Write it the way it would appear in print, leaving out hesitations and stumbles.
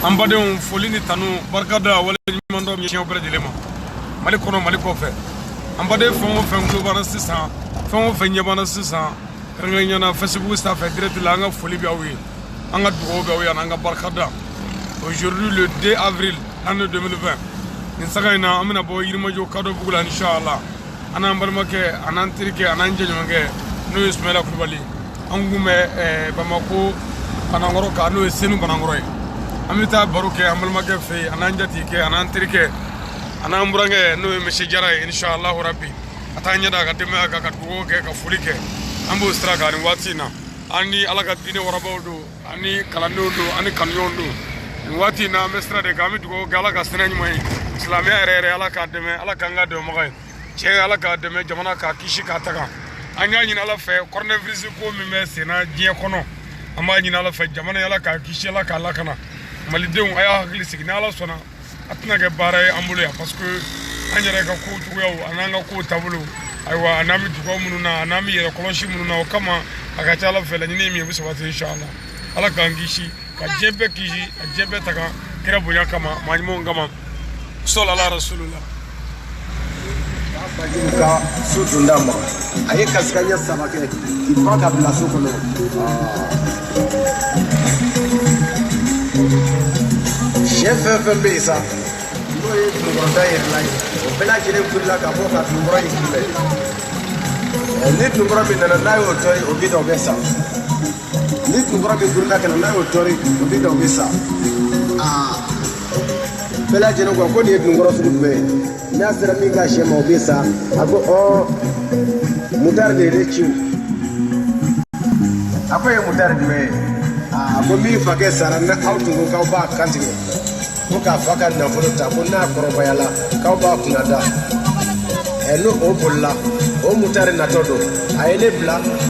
ambadenw foli ni tanu barkada wala ɲuman dɔ ɲɛsiɲɛw bɛɛ lajɛlen ma Mali kɔnɔ Mali kɔfɛ ambaden fɛn o fɛn tulo b'an na sisan fɛn o fɛn ɲɛ b'an na sisan kɛrɛnkɛrɛnnenya na Facebook sanfɛ direct la an ka foli bɛ aw ye an ka dugawu bɛ aw ye an ka barkada aujourd'hui le 2 avril l'année 2020 nin saga in na an bɛna bɔ Yirimajɔ Kadɔbugu la inchallah an n'an balimakɛ an n'an terikɛ an n'an jɛɲɔgɔnkɛ n'o ye Ismaila Kulibali an kun bɛ Bamako Banankɔrɔ kan n'o ye Senu Banankɔrɔ ye an bɛ taa baro kɛ an balimakɛ fɛ yen an n'an jatigikɛ an n'an terikɛ an n'an burankɛ n'o ye Monsieur Jara ye inchallah rabbi a taa ɲɛda ka denbaya kan ka dugawu kɛ ka foli kɛ an b'o sira kan nin waati in na an ni Ala ka diinɛ warabaw don an ni kalandenw don an ni kanuɲɔgɔnw don nin waati in na an bɛ sira de kan an bɛ dugawu kɛ Ala ka sira ɲuman ye silamɛya yɛrɛ yɛrɛ Ala k'a dɛmɛ Ala k'an ka dɛmɛbaga ye tiɲɛ Ala k'a dɛmɛ jamana k'a kisi k'a taga an y'a ɲini Ala fɛ coronavirus ko min bɛ sen na diɲɛ kɔnɔ an b'a ɲini Ala fɛ jamana Ala k'a kisi Ala k'a lakana malidenw a y'a hakili sigi ni Ala sɔnna a tɛna kɛ baara ye an bolo yan parce que an yɛrɛ ka kow cogoyaw a n'an ka kow taabolo ayiwa a n'an bɛ dugawu minnu na a n'an bɛ yɛrɛ kɔlɔsi minnu na o kama a ka ca Ala fɛ laɲini ye min ye o bɛ sabati inchallah Ala k'an kisi ka diɲɛ bɛɛ kisi ka diɲɛ bɛɛ taga kira bonya kama maa ɲumanw kama sɔli ala rasulillah ka so dunda ma a ye kasikanya saba kɛ k'i pan ka bila so kɔnɔ sɛ fɛn fɛn bɛ yen sa n'o ye dunkɔrɔta yɛrɛla ye o bɛɛ lajɛlen wulila ka bɔ ka dunkɔrɔ in kunbɛn ni dunkɔrɔ min nana n'a y'o tɔri o bi da o bɛ sa ni dunkɔrɔ min wulila ka na n'a y'o tɔri o bi da o bɛ sa bɛɛ lajɛlen ko nin ye dunkɔrɔ sugu jumɛn ye n'a sera min ka sɛ ma o bɛ sa a ko mutari de ye ne ciw a ko ye mutari jumɛn ye a ko min fakɛ sara ni aw tun ko k'aw b'a kantigɛ ko k'a fa ka nafolo ta ko n'a kɔrɔbayala k'aw b'a kunna da n'o o bolila o mutari natɔ don a ye ne bila